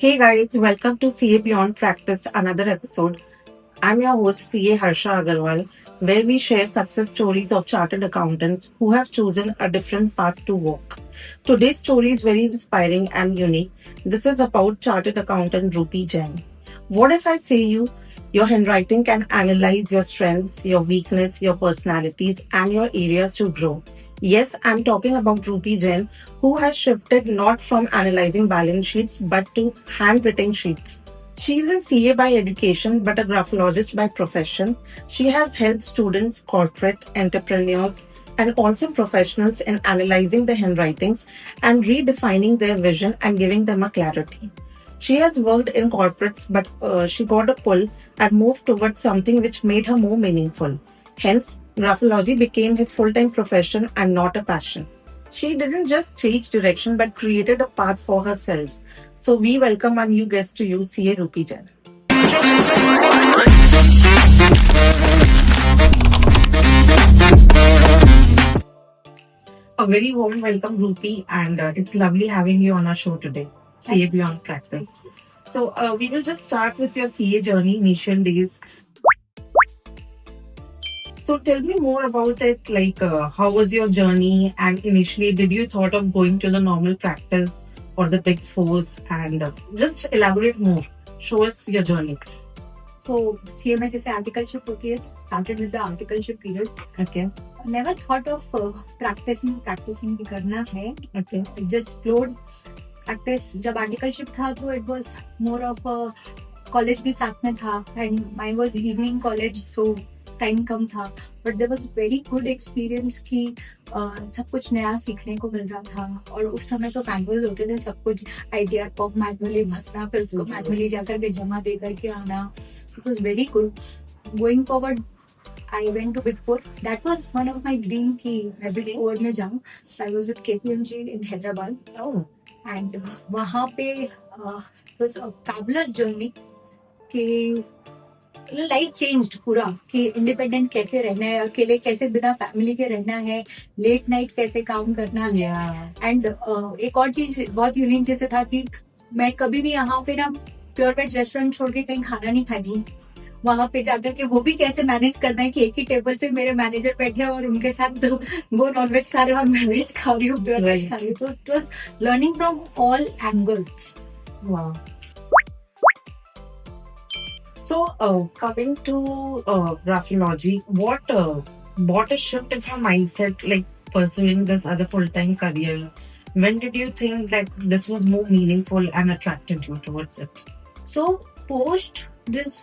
Hey guys, welcome to CA Beyond Practice, another episode. I'm your host CA Harsha Agarwal, where we share success stories of chartered accountants who have chosen a different path to walk. Today's story is very inspiring and unique. This is about chartered accountant Rupi Jain. What if I say your handwriting can analyze your strengths, your weakness, your personalities, and your areas to grow? Yes, I'm talking about Rupi Jain, who has shifted not from analyzing balance sheets but to handwritten sheets. She is a CA by education but a graphologist by profession. She has helped students, corporate entrepreneurs, and also professionals in analyzing the handwritings and redefining their vision and giving them a clarity. She has worked in corporates, but she got a pull and moved towards something which made her more meaningful. Hence, graphology became his full time profession and not a passion. She didn't just change direction but created a path for herself. So, we welcome our new guest to you, CA Rupi Jain. A very warm welcome, Rupi, and it's lovely having you on our show today, CA Beyond Practice. So, we will just start with your CA journey, initial days. So, tell me more about it. Like, how was your journey? And initially, did you thought of going to the normal practice or the big fours? And just elaborate more. Show us your journey. So CMA जैसे articleship होती है, started with the articleship period. Okay. Never thought of practicing भी करना है. Okay. It just flowed. Practice जब articleship था तो it was more of a college भी साथ में था and mine was evening college so time कम था but there was very good experience कि सब कुछ नया सीखने को मिल रहा था और उस समय तो मैनुअल होते थे सब कुछ आइडिया को मैनुअली भरना फिर उसको मैनुअली जाकर के जमा दे करके आना it was very good going forward I went to big four that was one of my dream कि मैं बिग फोर में जाऊं I was with KPMG in Hyderabad and वहाँ पे वाज अ फैबुलस जर्नी कि लाइफ चेंज्ड पूरा कि independent कैसे रहना है अकेले कैसे बिना फैमिली के रहना है लेट नाइट कैसे काम करना है एंड एक और चीज बहुत यूनिक जैसे था कि मैं कभी भी यहाँ पे ना प्योर वेज रेस्टोरेंट छोड़ के कहीं खाना नहीं खाई वहां पे जाकर के वो भी कैसे मैनेज करना है कि एक ही टेबल पे मेरे मैनेजर बैठे और उनके साथ तो वो नॉन वेज खा रहे हैं और मैं वेज खा रही हूँ प्योर वेज खा रही हूँ तो it was learning from all angles. So, coming to graphology, what brought a shift in your mindset, like pursuing this as a full-time career? When did you think that this was more meaningful and attracted you towards it? So, post this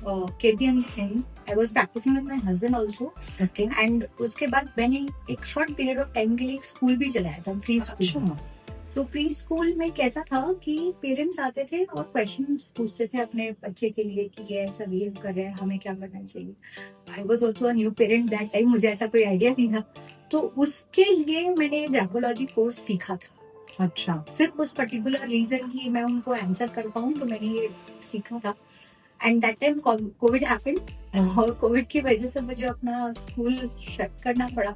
KPM thing, I was practicing with my husband also. Okay. And उसके बाद मैंने एक short period of time के लिए एक school भी चलाया था प्री स्कूल. सो प्री स्कूल में कैसा था कि पेरेंट्स आते थे और क्वेश्चंस पूछते थे अपने बच्चे के लिए कि ये ऐसा बिहेव कर रहे हैं हमें क्या करना चाहिए. I was also a new parent that time मुझे ऐसा कोई आइडिया नहीं था तो उसके लिए मैंने ग्राफोलॉजी कोर्स सीखा था. अच्छा. सिर्फ उस पर्टिकुलर रीजन की मैं उनको आंसर कर पाऊँ तो मैंने ये सीखा था. And that time Covid happened और कोविड की वजह से मुझे अपना स्कूल शट करना पड़ा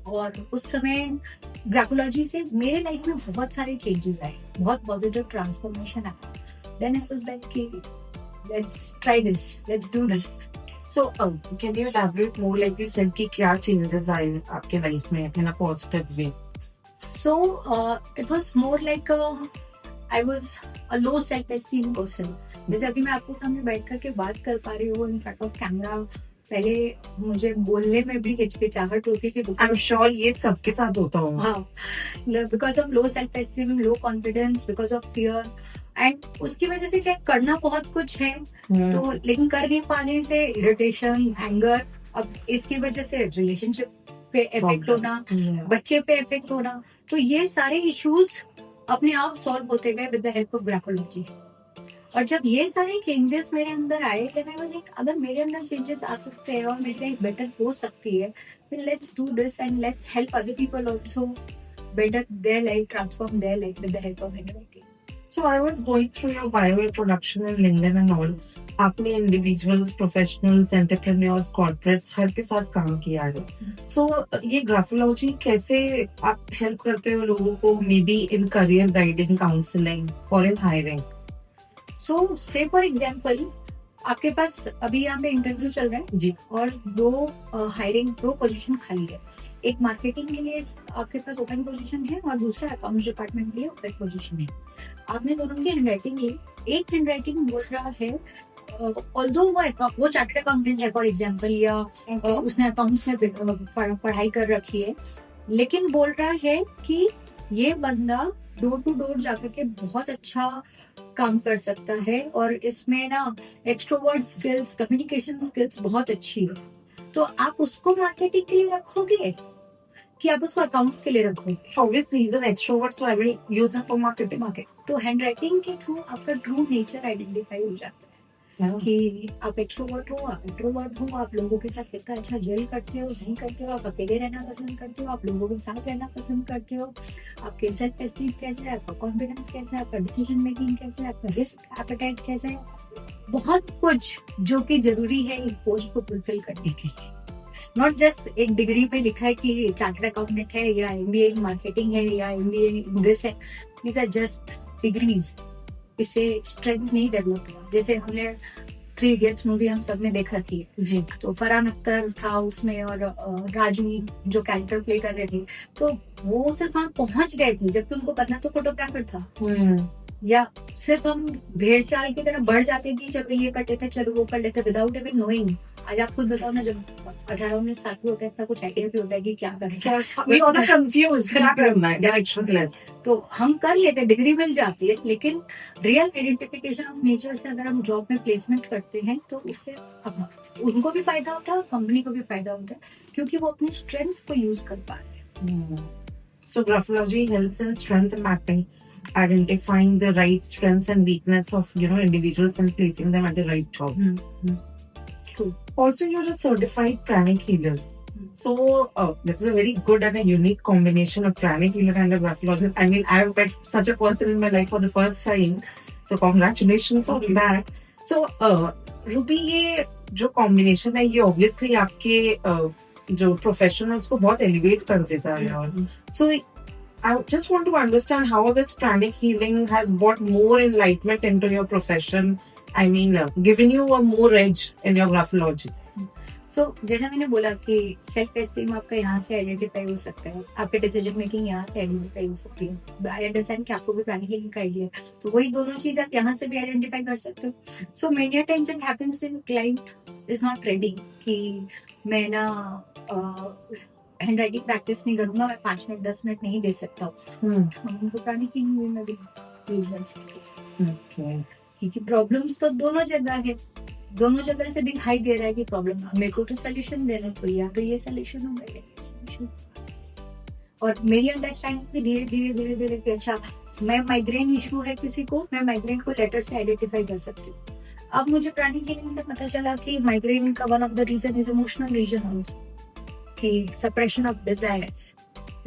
और उस समय ग्राफोलॉजी से मेरे लाइफ में बहुत सारे चेंजेस आए बहुत पॉजिटिव ट्रांसफॉर्मेशन आया. देन आई वाज लाइक कि let's try this let's do this. So, can you elaborate more, like you said, कि क्या changes आए आपके लाइफ में in a positive way? So, it was more like I was a low self-esteem person. जैसे अभी मैं आपके सामने बैठ करके बात कर पा रही हूँ in front of camera. पहले मुझे बोलने में भी हिचकिचाहट होती थी. I'm sure ये सबके साथ होता होगा. हाँ, because of low self-esteem, low confidence, because of fear. And उसकी वजह से क्या करना बहुत कुछ है तो लेकिन कर नहीं पाने से इरिटेशन एंगर अब इसकी वजह से रिलेशनशिप पे इफेक्ट होना बच्चे पे इफेक्ट होना तो ये सारे इश्यूज अपने आप सॉल्व होते गए with the help of graphology. और जब ये सारे चेंजेस मेरे अंदर आए देन आई वाज लाइक अगर मेरे अंदर चेंजेस आ सकते हैं और मेरी लाइफ बेटर हो सकती है then let's do this and let's help other people also better their life transform their life with the help of handwriting. So I was going through your bio introduction and LinkedIn and all. आपने individuals, professionals, entrepreneurs, corporates हर के साथ काम किया है. सो ये graphology कैसे आप help करते हो लोगों को may be in career guiding, counselling और इन हायरिंग? सो से फॉर एग्जाम्पल आपके पास अभी यहाँ पे इंटरव्यू चल रहा है जी और दो पोजीशन खाली है। एक मार्केटिंग के लिए आपके पास ओपन पोजीशन है और दूसरा अकाउंट्स डिपार्टमेंट के लिए ओपन पोजीशन है। आपने दोनों की हैंडराइटिंग ली। एक हैंडराइटिंग बोल रहा है ऑल्दो वो चार्टर्ड अकाउंटेंट है फॉर एग्जाम्पल, या उसने अकाउंट्स में पढ़ाई कर रखी है, लेकिन बोल रहा है कि ये बंदा डोर टू डोर जाकर के बहुत अच्छा काम कर सकता है और इसमें ना एक्सट्रोवर्ट स्किल्स, कम्युनिकेशन स्किल्स बहुत अच्छी है। तो आप उसको मार्केटिंग के लिए रखोगे कि आप उसको अकाउंट्स के लिए रखोगे? obviously he's an extrovert, so I will use him for marketing. तो हैंडराइटिंग के थ्रू आपका ट्रू नेचर आइडेंटिफाई हो जाता है कि आप एक्सट्रोवर्ट हो, आप इंट्रोवर्ट हो, आप लोगों के साथ कितना अच्छा जेल करते हो, नहीं करते हो, आप अकेले रहना पसंद करते हो, आप लोगों के साथ रहना पसंद करते हो, आपके सेल्फ एस्टीम कैसे है, आपका कॉन्फिडेंस कैसा है, आपका डिसीजन मेकिंग कैसे है, आपका रिस्क एपेटाइट कैसा है, बहुत कुछ जो कि जरूरी है एक पोस्ट को फुलफिल करने के लिए। नॉट जस्ट एक डिग्री पे लिखा है कि चार्टर्ड अकाउंटेंट है या एमबीए इन मार्केटिंग है या एमबीए इन दिस है, दीज आर जस्ट डिग्रीज। इससे स्ट्रेंथ नहीं डेवलप हुआ। जैसे हमने 3 इडियट्स मूवी हम सबने देख रखी है जी तो फरहान अख्तर था उसमें और राजू जो कैरेक्टर प्ले कर रहे थे, तो वो सिर्फ वहां पहुंच गए थे जबकि उनको करना तो फोटोग्राफर था। या सिर्फ हम भेड़ चाल की तरह बढ़ जाते कि चलो ये करते थे, चलो वो कर लेते, विदाउट इवन नोइंग। आज आप खुद बताओ ना, जब 18-19 साल के होते हैं तब कुछ आइडिया भी होता है कि क्या करें। we are confused क्या करना है, directionless। तो हम कर लेते, डिग्री मिल जाती है, लेकिन रियल आइडेंटिफिकेशन ऑफ नेचर से अगर हम जॉब में प्लेसमेंट करते हैं तो उससे उनको भी फायदा होता है और कंपनी को भी फायदा होता है, क्योंकि वो अपने स्ट्रेंथ्स को यूज कर पा रहे हैं। So graphology helps in strength mapping, identifying the right strengths and weakness of individuals and placing them at the right job. True. Also, you're a certified pranic healer. So this is a very good and a unique combination of pranic healer and a graphologist. I mean, I've met such a person in my life for the first time. So congratulations on that. So Ruby, ये जो combination है ये obviously आपके जो professionals को बहुत elevate कर देता है। So I just want to understand how this pranic healing has brought more enlightenment into your profession. I mean, given you a more edge in your graphology. So, जैसा मैंने बोला कि सेल्फ एस्टीम आपका यहाँ से आइडेंटिफाई हो सकता है, आपके डिसीजन मेकिंग यहाँ से आइडेंटिफाई हो सकती है। आई अंडरस्टैंड कि आपको भी प्लानिंग हेलिंग का आइडिया है, तो वही दोनों चीज आप यहाँ से भी आइडेंटिफाई कर सकते हो। So many times it happens in client is not ready कि मैं ना हैंड राइटिंग प्रैक्टिस नहीं करूंगा, मैं 5 मिनट 10 मिनट नहीं दे सकता हूँ। उनको प्लानिंग हेलिंग में भी यूज कर सकते हैं, क्योंकि प्रॉब्लम्स तो दोनों जगह है, दोनों जगह से दिखाई दे रहा है कि प्रॉब्लम मेरे को तो सोल्यूशन देना, तो या तो ये सोल्यूशन होगा या ये सोल्यूशन। और मेरी अंडरस्टैंडिंग भी धीरे धीरे धीरे धीरे कि अच्छा मैं माइग्रेन इशू है किसी को, मैं माइग्रेन को लेटर से आइडेंटिफाई कर सकती हूँ। अब मुझे प्लानिंग हीलिंग से पता चला कि माइग्रेन का one of the reason is emotional reason also, कि suppression of desires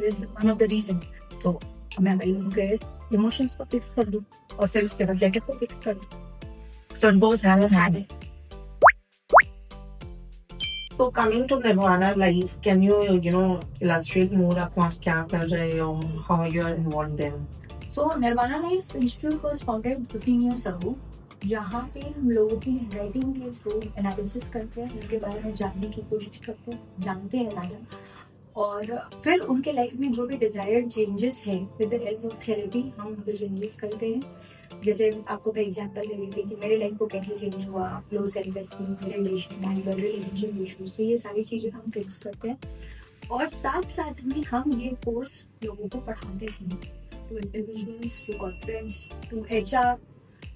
is one of the reason. तो मैं उनके इमोशंस को फिक्स कर दूं और फिर उसके बाद लेटर को फिक्स कर दूं। So it goes hand in hand. So coming to Nirvana Life, can you illustrate more आप वहाँ क्या कर रहे हो, how you are involved there? So Nirvana Life Institute was founded 15 years ago, जहाँ पे हम लोगों की राइटिंग के थ्रू एनालिसिस करते हैं, उनके बारे में जानने की कोशिश करते हैं, जानते हैं ज़्यादा, और फिर उनके लाइफ में जो भी डिजायर्ड चेंजेस है with the help of therapy हम उनको चेंजेस करते हैं। जैसे आपको मैं एग्जांपल दे रही थी कि मेरे लाइफ को कैसे चेंज हुआ, लो सेल्फ एस्टीम, रिलेशनशिप इश्यूज, तो ये सारी चीजें हम फिक्स करते हैं। और साथ साथ में हम ये कोर्स लोगों को पढ़ाते हैं, to individuals, to corporates, to HR,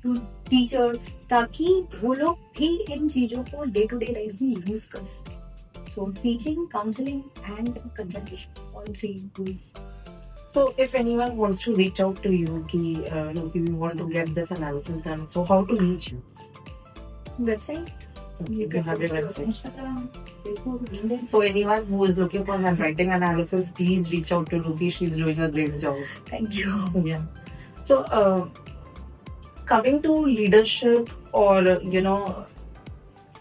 to teachers, ताकि वो लोग भी इन चीजों को डे टू डे लाइफ में यूज कर सकें। So teaching, counseling and consultation, all 3 tools. So if anyone wants to reach out to you, we want to get this analysis done, so how to reach you? Website. You can have your website. Instagram, Facebook, LinkedIn. So anyone who is looking for handwriting analysis, please reach out to Ruby. She's doing a great job. Thank you. Yeah. So coming to leadership, or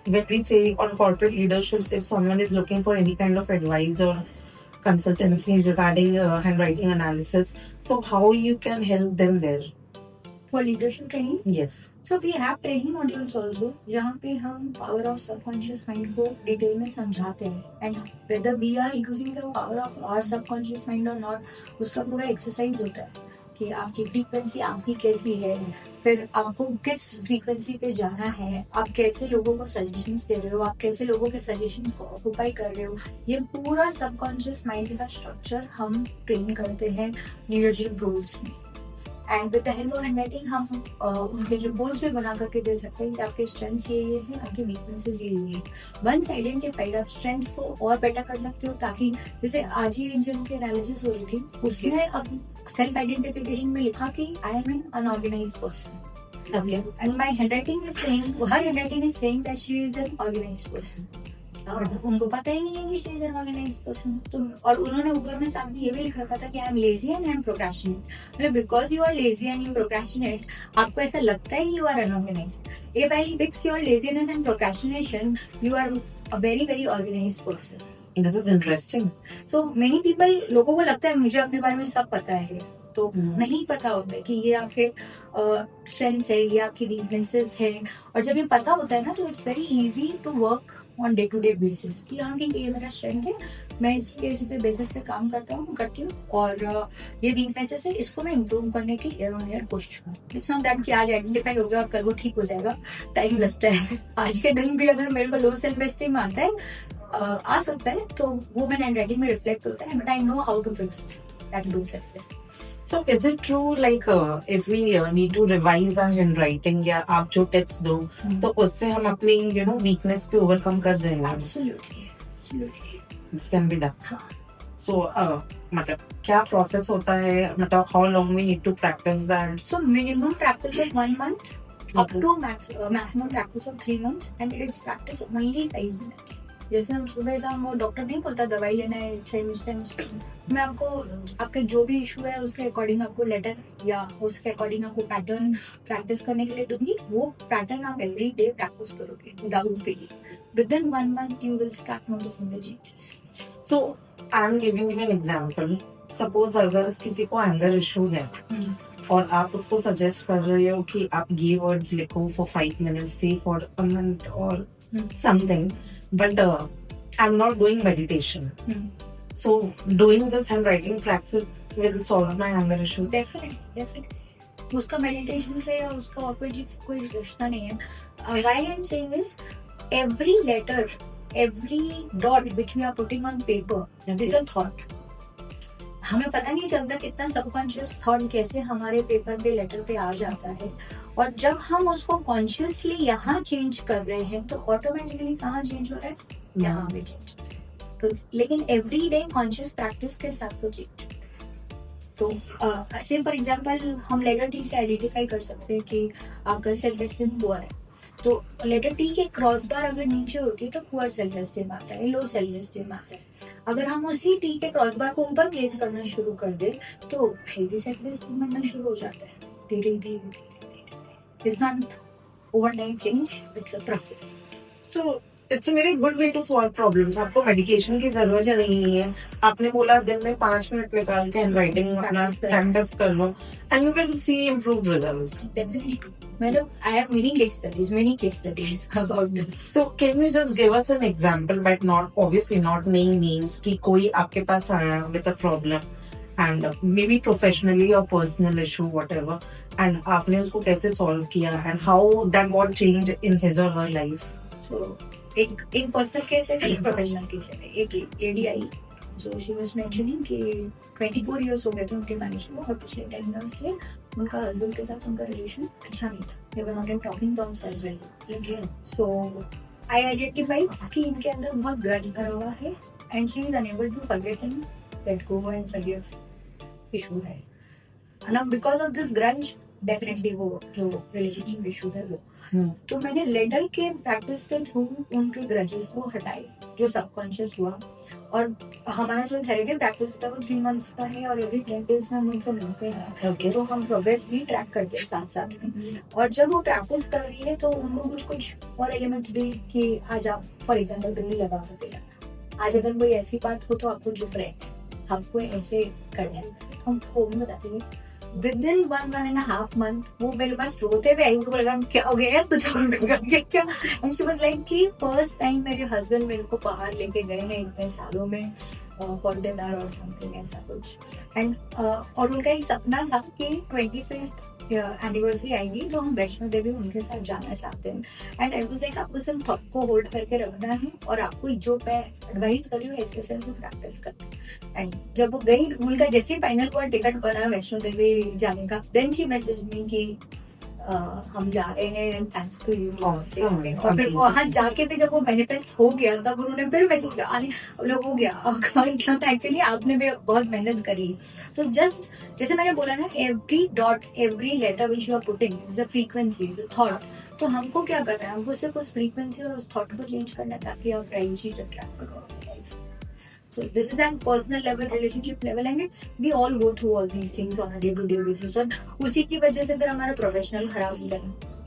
when we say on corporate leaderships, if someone is looking for any kind of advice or consultancy regarding handwriting analysis, so how you can help them there? for leadership training. Yes. So we have training modules also जहाँ पे हम power of subconscious mind को detail में समझाते हैं and whether we are using the power of our subconscious mind or not, उसका पूरा exercise होता है कि आपकी फ्रीक्वेंसी आपकी कैसी है, फिर आपको किस फ्रीक्वेंसी पे जाना है, आप कैसे लोगों को सजेशंस दे रहे हो, आप कैसे लोगों के सजेशंस को ऑक्यूपाई कर रहे हो, ये पूरा सबकॉन्शियस माइंड का स्ट्रक्चर हम ट्रेन करते हैं लीडरशिप रोल्स में। And with the help of handwriting हम उनके लिए गोल्स भी बना करके दे सकते हैं कि आपके स्ट्रेंथ्स ये हैं, आपके वीकनेसेस ये है। वंस आइडेंटिफाइड आप स्ट्रेंथ्स को और बेटर कर सकते हो, ताकि जैसे आज ही इंजन की एनालिसिस हो रही थी, उसमें अब सेल्फ आइडेंटिफिकेशन में लिखा कि I am an unorganised person, Okay. and my handwriting is saying, her handwriting is saying that she is an organized person. उनको पता ही नहीं है कि she is an organized person. तो और उन्होंने ऊपर में साथ ये भी लिख रखा था कि I am lazy and I am procrastinate. मतलब because you are lazy and you procrastinate, आपको ऐसा लगता है कि you are unorganized. If I fix your laziness and procrastination, you are a very very organized person. This is interesting. So many people, लोगों को लगता है मुझे अपने बारे में सब पता है, तो नहीं पता होता है कि ये आपके स्ट्रेंथ्स है, ये आपकी वीकनेसेस है। और जब ये पता होता है ना, तो it's very easy to work on day to day basis कि हाँ ठीक है, ये मेरा स्ट्रेंथ है, मैं इसके बेसिस पे काम करती हूँ, और ये वीकनेसेस है, इसको मैं इम्प्रूव करने की ईयर ऑन ईयर कोशिश करूँ। इट्स नॉट दैट कि आज आइडेंटिफाई हो गया और कल वो ठीक हो जाएगा, टाइम लगता है। आज के दिन भी अगर मेरे को लो सेल्फ एस्टीम आता है, आ सकता है, तो वो मैंने हैंडराइटिंग में रिफ्लेक्ट होता है, but I know how to fix that low self esteem. So is it true like if we need to revise our handwriting या आप जो टिप्स दो तो उससे हम अपनी weakness पे overcome कर जाएंगे? Absolutely. This can be done. हाँ. So मतलब क्या process होता है, मतलब how long we need to practice that? So minimum practice of 1 month up to maximum practice of 3 months, and it's practice only 5 minutes. जैसे हम सुबह शाम, वो डॉक्टर नहीं बोलता दवाई लेना है मैं आपको आपके जो भी इशू है उसके अकॉर्डिंग आपको लेटर या उसके अकॉर्डिंग आपको पैटर्न प्रैक्टिस करने के लिए दूंगी। वो पैटर्न आप एवरी डे प्रैक्टिस करोगे without failing, within 1 month you will start noticing the changes. So I'm giving you an example. Suppose अगर किसी को एंगर इशू है और आप उसको सजेस्ट कर रहे हो कि आप ये वर्ड्स लिखो for 5 minutes, say for a month or something, but I'm not doing meditation. So doing this handwriting practice will solve my anger issues. Definitely. उसका मेडिटेशन से या उसका और कोई रिश्ता नहीं है. Why I'm saying is every letter, every dot which we are putting on paper is a thought. हमें पता नहीं चलता कितना सबकॉन्शियस थॉट कैसे हमारे पेपर पे लेटर पे आ जाता है, और जब हम उसको कॉन्शियसली यहाँ चेंज कर रहे हैं तो ऑटोमेटिकली कहाँ चेंज हो रहा है, यहाँ पे चेंज। तो लेकिन एवरी डे कॉन्शियस प्रैक्टिस के साथ तो चेंज। तो ऐसे फॉर एग्जांपल हम लेटर टी से आइडेंटिफाई कर सकते हैं कि आपका सेल्फ एस्टीम पुअर है, तो लेटर टी के क्रॉस बार अगर नीचे होती है तो पुअर सेल्फ एस्टीम आता है, लो सेल्फ एस्टीम आता है। अगर हम उसी टी के क्रॉस बार को ऊपर प्लेस करना शुरू कर दे तो हेल्दी सेल्फ एस्टीम बनना शुरू हो जाता है धीरे धीरे। It's not overnight change, it's a process. So it's a very good way to solve problems. आपको मेडिकेशन की जरूरत नहीं है। आपने बोला दिन में 5 मिनट निकाल के हैंडराइटिंग अपना प्रैक्टिस कर लो and you will see improved results. Definitely. मतलब I have many case studies about this. So can you just give us an example, but not obviously not name names, कि कोई आपके पास आया with a problem and maybe professionally or personal issue whatever, and आपने उसको कैसे solve किया and how that what changed in his or her life? So एक personal case है, एक प्रोफेशनल केस है। एक lady I, so she was mentioning कि 24 years हो गए थे उनके मैरिज को, और पिछले 10 years से उनका हस्बैंड के साथ उनका रिलेशन अच्छा नहीं था। They were not in talking terms as well. Okay. So I identified कि इनके अंदर बहुत ग्रज भरा हुआ है and she is unable to forget and let go and forgive issue है। Now because of this grudge, definitely वो जो relationship issue है वो, तो मैंने लेटर के प्रैक्टिस के थ्रू उनके ग्रजेस को हटाए जो सबकॉन्शियस हुआ। और हमारा जो थेरेपी प्रैक्टिस होता है वो 3 months का है, और एवरी 10 days में हम उनसे मिलते हैं। तो हम प्रोग्रेस भी ट्रैक करते हैं साथ साथ में। और जब वो प्रैक्टिस कर रही है तो उनको कुछ और एलिमेंट्स भी कि आज आप फॉर एग्जाम्पल बिंदी लगा करके जाना, आज अगर कोई ऐसी बात हो तो आपको चुप रहे, आपको ऐसे करना है। तो हम वो भी बताते हैं विद इन 1.5 month वो मेरे पास रोते हुए आई, उनको लगा क्या हो गया यार, कुछ हो गया क्या? एंड शी वाज लाइक कि फर्स्ट टाइम मेरे हस्बैंड मेरे को बाहर लेके गए हैं इतने सालों में फॉर डिनर और समथिंग ऐसा कुछ। एंड और उनका एक सपना था कि 25th एनिवर्सरी आएगी तो हम वैष्णो देवी उनके साथ जाना चाहते हैं। एंड आई वाज लाइक आपको सिर्फ थॉट को होल्ड करके रखना है और आपको जो मैं एडवाइस कर रही हूँ ऐसे ऐसे प्रैक्टिस कर। एंड जब वो गई, उनका जैसे फाइनल हुआ टिकट बना वैष्णो देवी जाने का, देन शी मैसेज मी कि हम जा रहे हैं थैंक्स टू यू। Awesome. और फिर वहां जाके भी जब वो मैनिफेस्ट हो गया तब उन्होंने फिर मैसेज किया अरे अब लोग हो गया एक्चुअली आपने भी बहुत मेहनत करी। तो जस्ट जैसे मैंने बोला ना, every dot every letter which you are putting is a frequency, is a thought. तो हमको क्या करना है, हमको सिर्फ उस फ्रीक्वेंसी और उस थॉट को चेंज करना है ताकि आप राइट चीज अट्रैक्ट करो अपनी life. So this is at personal level, relationship level, and it's we all go through all these things on a day-to-day basis. और उसी की वजह से फिर हमारा प्रोफेशनल खराब होता है।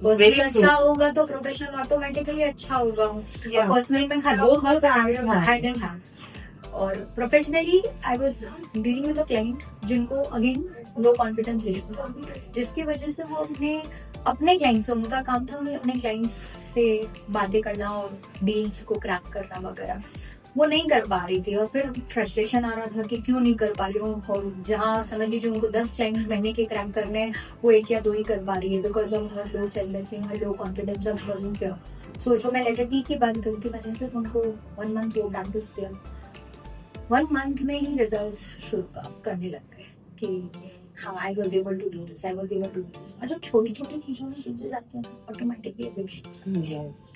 Very personal true. अच्छा होगा तो प्रोफेशनल ऑटोमेटिकली अच्छा होगा, Yeah. और पर्सनल में खराब Both होगा goes hand in hand. Hand in hand. और professionally I was dealing with a client जिनको अगेन लो कॉन्फिडेंस इशू था, जिसकी वजह से वो अपने क्लाइंट्स से, उनका काम था उन्हें अपने क्लाइंट्स से बातें करना और डील्स को क्रैक करना वगैरह, वो नहीं कर पा रही थी। और फिर फ्रस्ट्रेशन आ रहा था कि क्यों नहीं कर पा रही हूँ, और जहाँ समझ लीजिए उनको 10 क्लाइंट महीने के क्रैक करने हैं, वो 1 या 2 ही कर पा रही है because of her low self esteem, her low confidence और बिकॉज ऑफ फियर। सो जो मैं लेटर डी की बात करी थी, मैंने सिर्फ उनको 1 month वो प्रैक्टिस किया, 1 month में ही रिजल्ट्स शुरू करने लग गए कि हाँ I was able to do this, I was able to do this. और जब छोटी छोटी चीजों में चेंजेस आते हैं automatically big changes. Yes.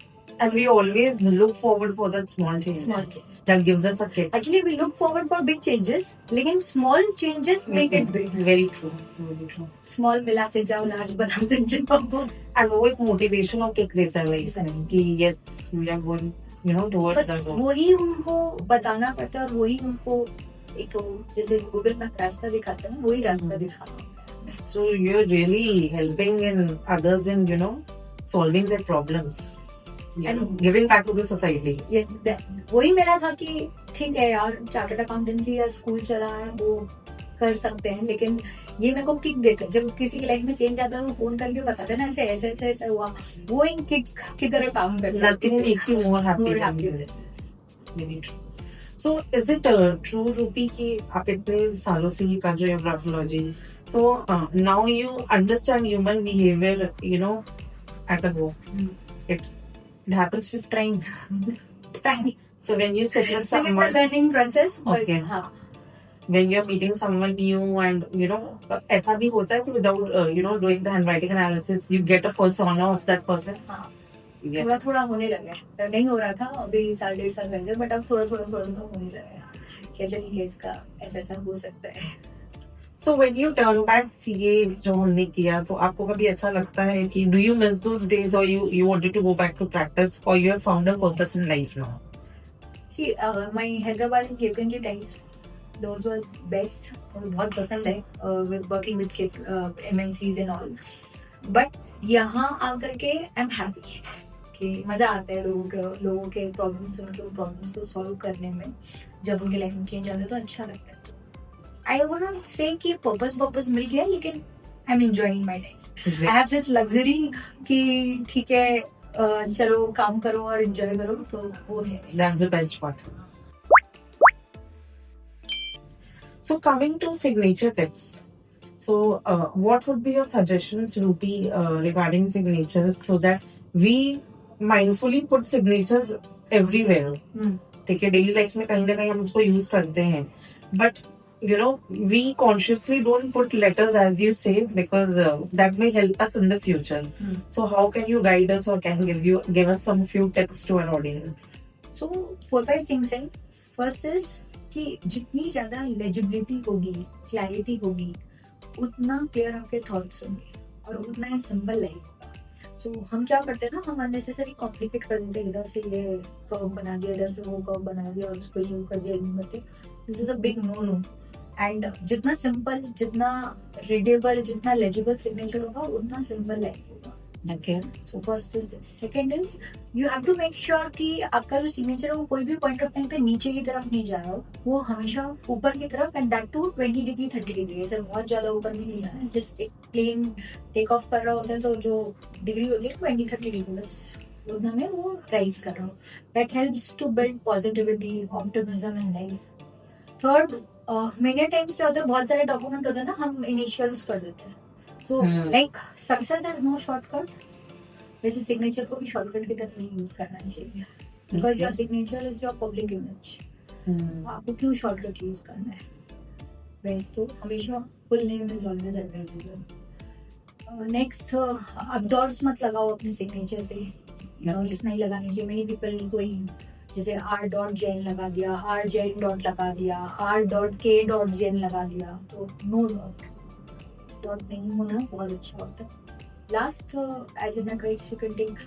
And we always look forward for that small change. Small change. That gives us a kick. Actually, we look forward for big changes, लेकिन small changes make it big. Very true. Very true. Small मिलाते जाओ, large बनाते जाओ। And वो एक motivation और kick देता है लाइफ में कि yes we are going towards बस that goal. वही उनको बताना पड़ता है और वही उनको एक जैसे गूगल मैप रास्ता दिखाता है ना, वही रास्ता दिखाना। So you're really helping in others in solving their problems. And giving back to the society. Yes, वही मेरा था कि ठीक है यार, चार्टर्ड अकाउंटेंसी या स्कूल चला है वो कर सकते हैं, लेकिन ये मेरे को किक देते हैं। जब किसी की लाइफ में चेंज आता है वो फोन करके बताते हैं ना, अच्छा ऐसे ऐसे ऐसा हुआ, वो एक किक की तरह काम करता है। Nothing makes you more happy More than happy this. than this. Very true. So is it true, Rupi, कि आप इतने सालों से ये कर रहे हो graphology, so now you understand human behavior, at a go. It happens with Trying. so when you sit with Still in the someone, learning process. but Okay. हाँ, when you're meeting someone new and ऐसा भी होता है कि without doing the handwriting analysis you get a persona of that person. हाँ, Yeah. थोड़ा थोड़ा होने लगा है। नहीं हो रहा था अभी 1.5 साल पहले, बट अब थोड़ा थोड़ा होने लगा है क्या चलिए इसका ऐसा ऐसा हो सकता है। So when you turn back CA जो हमने किया, तो आपको कभी ऐसा लगता है कि do you miss those days or you wanted to go back to practice or you have found a purpose in life now? See, my Hyderabad and KPMG times, those were best. बहुत पसंद है working with MNCs and all. But यहाँ आकर के I'm happy कि मजा आता है लोगों के प्रॉब्लम्स, उनके प्रॉब्लम्स को सॉल्व करने में। जब उनके लाइफ में चेंज आता है तो अच्छा लगता है। तो आई वुड नॉट से कि पर्पस मिल गया, लेकिन I am enjoying my life. I have this luxury कि ठीक है चलो काम करो और एंजॉय करो, तो वो है। That's the best part. So coming to signature tips. So what would be your suggestions, Rupi, regarding signatures so that we mindfully put signatures everywhere? ठीक है, डेली लाइफ में कहीं ना कहीं हम उसको यूज करते हैं, but we consciously don't put letters as you say because that may help us in the future. So how can you guide us or can give us some few tips to our audience? So 4-5 things हैं। First is कि जितनी ज्यादा legibility होगी, clarity होगी, उतना clear आपके thoughts होंगे और उतना ही सिंपल लाइफ होगा। सो हम क्या करते हैं ना, हम अननेसेसरी कॉम्प्लिकेट कर देते हैं, इधर से ये कर्व बना दिया, इधर से वो कर्व बना दिया और उसको यूज कर दिया, यूज करते। This is a big no. And जितना सिंपल, जितना रीडेबल, जितना लेजिबल सिग्नेचर होगा, उतना सिंपल लाइफ होगा। Okay. So first is this. Second is you have to make sure कि आपका जो सिग्नेचर है वो कोई भी पॉइंट ऑफ टाइम पे नीचे की तरफ नहीं जा रहा हो, वो हमेशा ऊपर की तरफ, and that too 20 degree 30 degree, ऐसे बहुत ज्यादा ऊपर भी नहीं जाना है. जस्ट एक प्लेन टेक ऑफ कर रहा होता है तो जो डिग्री होती है 20-30 डिग्री, बस उतना में वो राइज कर रहा हो. That helps to build positivity, optimism in life. Third, many times क्या होता है, बहुत सारे डॉक्यूमेंट होते हैं ना, हम इनिशियल्स कर देते हैं. So like success is no shortcut. वैसे सिग्नेचर को भी शॉर्टकट की तरह नहीं यूज करना चाहिए, because your signature is your public image. आपको क्यों शॉर्टकट यूज करना है? वैसे तो हमेशा full name is always advisable. Next, अब डॉट्स मत लगाओ अपने सिग्नेचर पे. डॉट्स नहीं लगाने चाहिए. मेनी पीपल कोई जैसे R.Jain लगा दिया, R.Jain लगा दिया, R.K.Jain लगा दिया, तो नो डॉट नहीं होना बहुत अच्छा होता है. Last, as in the grades, you can take,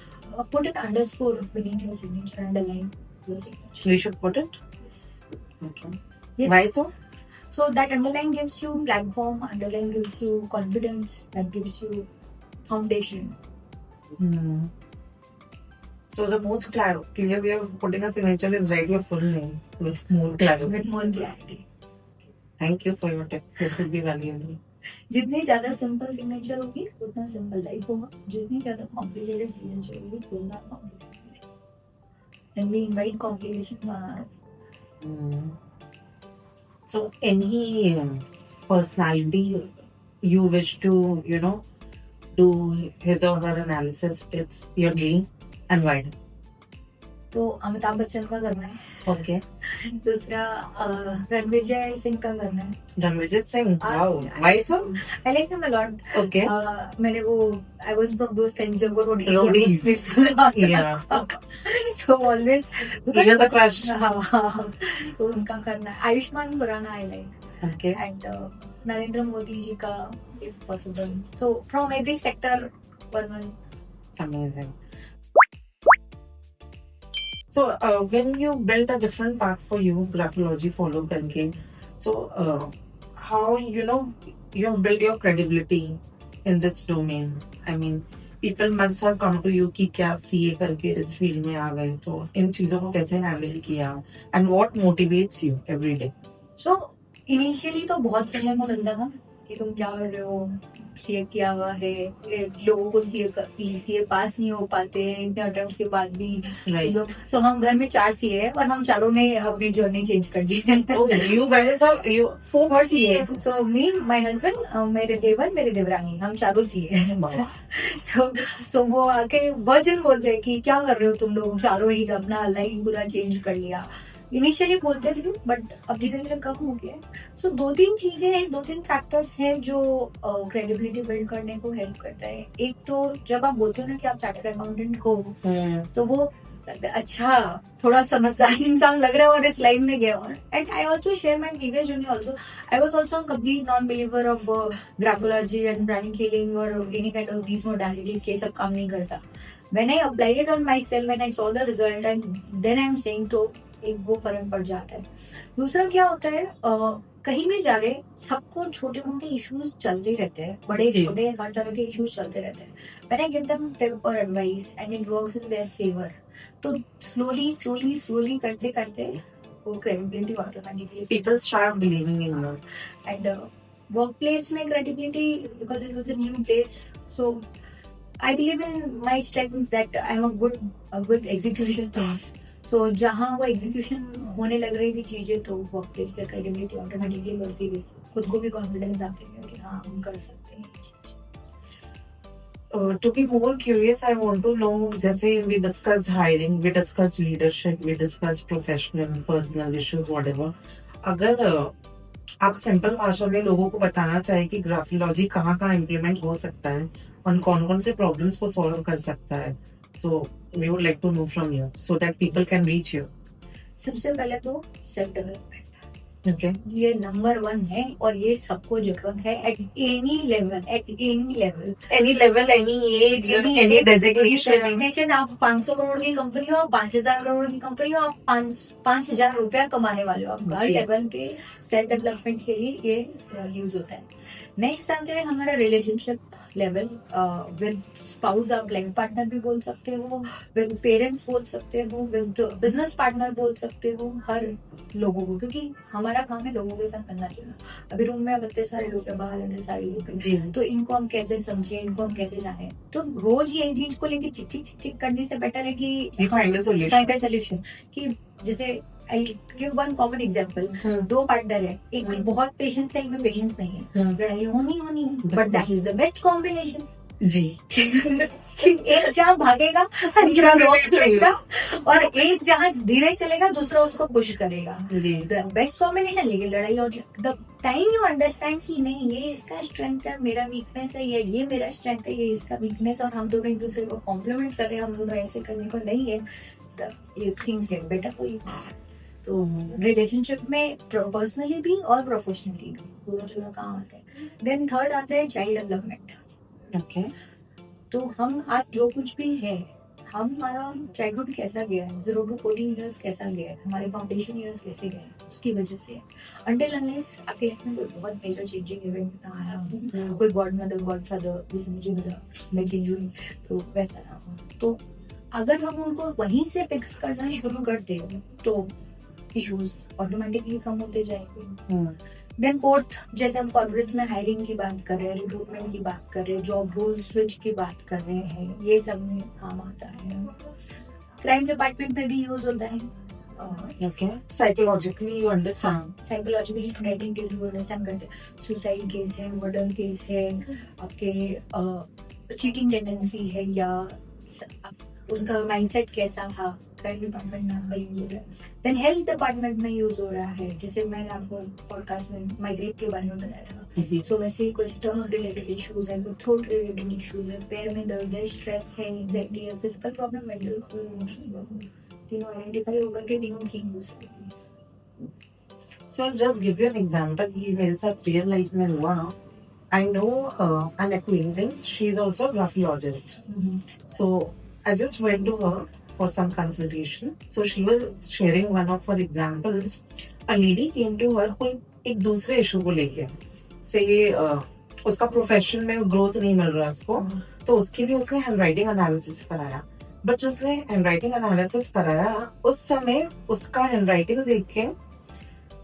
put an underscore beneath your signature, underline your signature. We should put it? Yes. Okay. Yes. Why so? So that underline gives you platform, underline gives you confidence, that gives you foundation. So the most clear way of putting a signature is write your full name with more clarity. With more clarity. Thank you for your tip. This will be valuable. जितनी ज्यादा simple signature होगी उतना simple life होगा. जितनी ज्यादा complicated signature होगी उतना complicated. And we invite complications on our. So any personality you wish to, do his or her analysis, it's your dream, and why? तो अमिताभ बच्चन का करना है. Okay. दूसरा रणविजय सिंह का करना है. Ranvijit Singh. Wow. Why so? I like him a lot. Okay. मैंने वो I was from those times जब वो Roadies. Yeah. So always He has a crush. हाँ, तो उनका करना है. Ayushman Khurana I like. Okay. And Narendra Modi ji का if possible. So from every sector one. Amazing. So when you built a different path for you, graphology follow करके, so how you have built your credibility in this domain? I mean, people must have come to you कि क्या CA करके इस field में आ गए, तो इन चीजों को कैसे हैंडल किया, and what motivates you every day? So initially तो बहुत सुनने को मिलता था कि तुम क्या कर रहे हो, सीए किया हुआ है, लोगों को सीए पास नहीं हो पाते हैं इतने अटेम्प्ट्स के बाद भी लोग. सो हम घर में 4 सीए हैं और हम चारों ने अपनी जर्नी चेंज कर दी है. You guys are 4 CAs. So me, my husband, मेरे देवर, मेरे देवरानी, हम चारों सीए हैं. So वो आके बहुत जन बोलते हैं कि क्या कर रहे हो तुम लोग चारों ही, अपना लाइफ पूरा चेंज कर लिया. इनिशियली बोलते थे बट अब धीरे धीरे कम हो गया. सो 2-3 चीजें हैं, 2-3 फैक्टर्स हैं जो क्रेडिबिलिटी बिल्ड करने को हेल्प करता है. एक तो जब आप बोलते हो ना कि आप चार्टर्ड अकाउंटेंट हो, तो वो अच्छा थोड़ा समझदार इंसान लग रहा है और इस लाइन में गया. And I also share my previous journey also. I was also complete non believer of graphology and brand healing और any kind of these modalities के सब काम नहीं करता. When I applied it on myself, when I saw the result, and then I am saying, तो एक वो फर्क पड़ जाता है. दूसरा क्या होता है, कहीं भी जाके सबको छोटे मोटे इश्यूज चलते रहते हैं, बड़े छोटे हर तरह के इश्यूज चलते रहते हैं. When I give them tip और advice and it works in their favour, तो स्लोली करते करते वो credibility automatically people start believing in you. And work place में credibility, because it was a new place. So I believe in my strength that I am a good with execution things. तो जहाँ वो execution होने लग रही थी चीजें, तो वर्क प्लेस पे क्रेडिबिलिटी ऑटोमेटिकली बढ़ती गई. खुद को भी कॉन्फिडेंस आते गया कि हाँ हम कर सकते हैं. To be more curious, I want to know, जैसे we discussed hiring, we discussed leadership, we discussed professional, personal issues, whatever. अगर आप सिंपल भाषा में लोगों को बताना चाहे कि ग्राफोलॉजी कहाँ कहाँ इम्प्लीमेंट हो सकता है और कौन कौन से प्रॉब्लम्स को सॉल्व कर सकता है, so we would like to know from you so that people can reach you. सबसे पहले तो सेल्फ डेवलपमेंट. Okay. ये नंबर 1 है और ये सबको जरूरत है at any level, at any level, Any level, any age, any designation. Designation. आप 500 करोड़ की कंपनी हो, 5,000 करोड़ की कंपनी हो, आप 5,000 रुपया कमाने वाले हो, आप हर जी। लेवल पे सेल्फ डेवलपमेंट के लिए ये यूज होता है। नेक्स्ट आते हैं हमारा रिलेशनशिप लेवल विद स्पाउस। आप लाइफ पार्टनर भी बोल सकते हो, विद पेरेंट्स बोल सकते हो, विद बिजनेस पार्टनर बोल सकते हो, हर लोगों को, क्योंकि हमारा काम है लोगों के साथ करना चाहिए। अभी रूम में अब इतने सारे लोग हैं, बाहर इतने सारे लोग हैं, जी। तो इनको हम कैसे समझे, इनको हम कैसे जाने। तो रोज ये चीज को लेके चिक चिक चिक चिक करने से बेटर है कि We find a solution. Find a solution. कि जैसे I give one common example, दो पार्टनर है, एक में बहुत पेशेंस है, एक में पेशेंस नहीं है, लड़ाई होनी होनी है, but that is the best combination. जी। कि एक जहाँ भागेगा दूसरा रोक लेगा, और एक जहाँ धीरे चलेगा दूसरा उसको पुश करेगा। जी। Best combination. लेकिन लड़ाई होती है द टाइम यू अंडरस्टैंड कि नहीं ये इसका स्ट्रेंथ है, मेरा वीकनेस है, ये मेरा स्ट्रेंथ है, ये इसका वीकनेस, और हम दोनों एक दूसरे को कॉम्प्लीमेंट कर रहे हैं, हम दोनों ऐसे करने को नहीं है, ये things get better for you. तो रिलेशनशिप में पर्सनली भी और प्रोफेशनली भी दोनों जगह काम आते हैं। देन थर्ड आते हैं चाइल्ड डेवलपमेंट। Okay. तो हम आज जो कुछ भी है, हमारा चाइल्डहुड कैसा गया है, 0 to 14 ईयर्स कैसा गया है, हमारे फाउंडेशन ईयर्स कैसे गए हैं, उसकी वजह से अनटिल अनलेस आपके लाइफ में कोई बहुत मेजर चेंजिंग इवेंट ना आया हो, कोई गॉड मदर गॉड फादर जिससे मुझे मिला मैं चेंज हुई, तो वैसा ना हो। तो अगर हम उनको वहीं से फिक्स करना शुरू करते हो तो इश्यूज ऑटोमेटिकली कम होते जाएंगे। देन फोर्थ, जैसे हम कॉर्पोरेट्स में हायरिंग की बात कर रहे हैं, रिक्रूटमेंट की बात कर रहे हैं, जॉब रोल स्विच की बात कर रहे हैं, ये सब में काम आता है। क्राइम डिपार्टमेंट में भी यूज होता है। Okay. Psychologically, you understand. Psychologically threatening case वो अंडरस्टैंड करते हैं, सुसाइड केस है, मर्डर केस है, आपके चीटिंग टेंडेंसी है, या उसका माइंडसेट कैसा था, क्राइम डिपार्टमेंट में आपका यूज हो रहा है। देन हेल्थ डिपार्टमेंट में यूज हो रहा है, जैसे मैंने आपको पॉडकास्ट में माइग्रेट के बारे में बताया था। सो वैसे ही कोई स्टमक रिलेटेड इश्यूज है, कोई थ्रोट रिलेटेड इश्यूज है, पैर में दर्द है, स्ट्रेस है, एंजाइटी है, फिजिकल प्रॉब्लम, मेंटल प्रॉब्लम, तीनों आइडेंटिफाई होकर के तीनों ठीक हो सकती है। So I'll just give you an example. ये मेरे साथ real life में हुआ. I know an acquaintance. She's also a graphologist. So I just went to her for some consultation. So she was sharing one of her examples. A lady came to her कोई एक दूसरे issue को लेके, से उसका profession में growth नहीं मिल रहा उसको, तो उसके लिए उसने हैंडराइटिंग एनालिसिस कराया। बट जिसने हैंडराइटिंग एनालिसिस कराया उस समय उसका हैंडराइटिंग देख के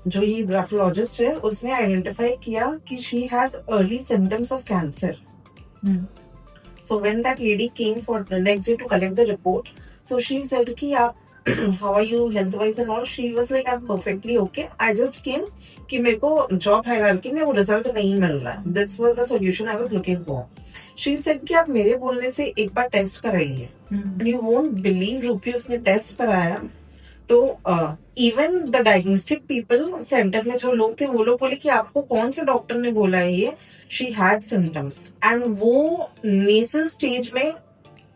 जो ये ग्राफोलॉजिस्ट है उसने आइडेंटिफाई किया कि she has early symptoms of cancer. So when that lady came for the next day to collect the report, so she said कि आप how are you health wise and all, she was like I am perfectly okay, I just came कि मेरे को job hierarchy में वो result नहीं मिल रहा है, this was the solution I was looking for. She said कि आप मेरे बोलने से एक बार टेस्ट कराइए, एंड यू वोंट बिलीव रूपी, उसने टेस्ट कराया तो even the diagnostic people centre में जो लोग थे वो लोग बोले कि आपको कौन से डॉक्टर ने बोला है ये, शी हैड सिम्टम्स, एंड वो नेसल स्टेज में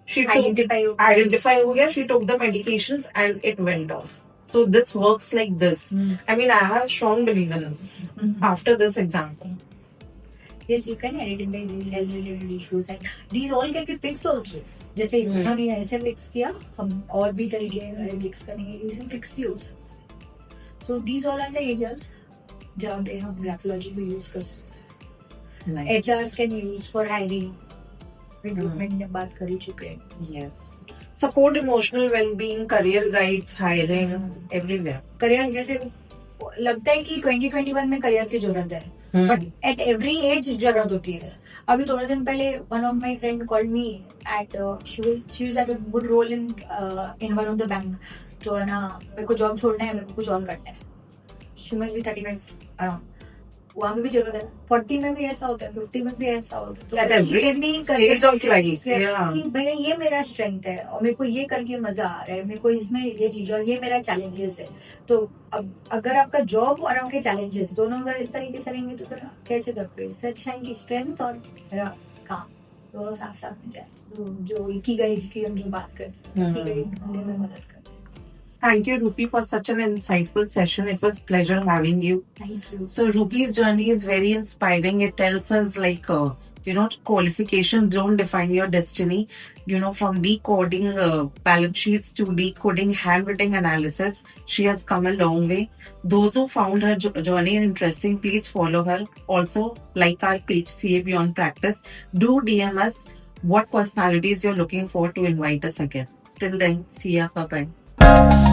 शी आइडेंटिफाई हो गया, she took the medications and it went of. So this works like this. I mean, I have strong belief in this after this example. Yes, you can identify these health related issues and these all can be fixed also. जैसे उन्होंने ऐसे fix किया, हम और भी तरीके fix करेंगे, इसे फिक्स भी हो सकता। So these all are the areas जहाँ पे हम ग्राफोलॉजी को यूज कर सकते हैं। HRs can use for hiring, recruitment में बात कर ही चुके हैं। Yes. Support emotional well-being, career guides, hiring, everywhere. Career जैसे लगता है कि 2021 में करियर की जरूरत है, बट एट एवरी एज जरूरत होती है। अभी थोड़े दिन पहले one of my friend called me at she was at a good role in one of the bank, तो है ना मेरे को जॉब छोड़ना है, मेरे को कुछ और करना है। शी मस्ट बी 35 अराउंड, वहाँ में भी जरूरत है, 40 में भी ऐसा होता है, 50 में भी ऐसा होता है। कि भैया ये मेरा स्ट्रेंथ है और मेरे को ये करके मजा आ रहा है, मेरे को इसमें ये चीज और ये मेरा चैलेंजेस है। तो अब अगर आपका जॉब और आपके चैलेंजेस दोनों अगर इस तरीके से रहेंगे तो फिर कैसे करोगे? सच है कि स्ट्रेंथ और मेरा काम दोनों साथ साथ में जाए, जो इकिगाई की हम जो बात करते हैं, इकिगाई ढूंढने में मदद करते हैं। Thank you, Rupi, for such an insightful session. It was pleasure having you. Thank you. So Rupi's journey is very inspiring. It tells us qualifications don't define your destiny. From decoding balance sheets to decoding handwriting analysis, she has come a long way. Those who found her journey interesting, please follow her. Also, like our page CA Beyond Practice. Do DM us what personalities you're looking for to invite us again. Till then, see ya. Bye bye.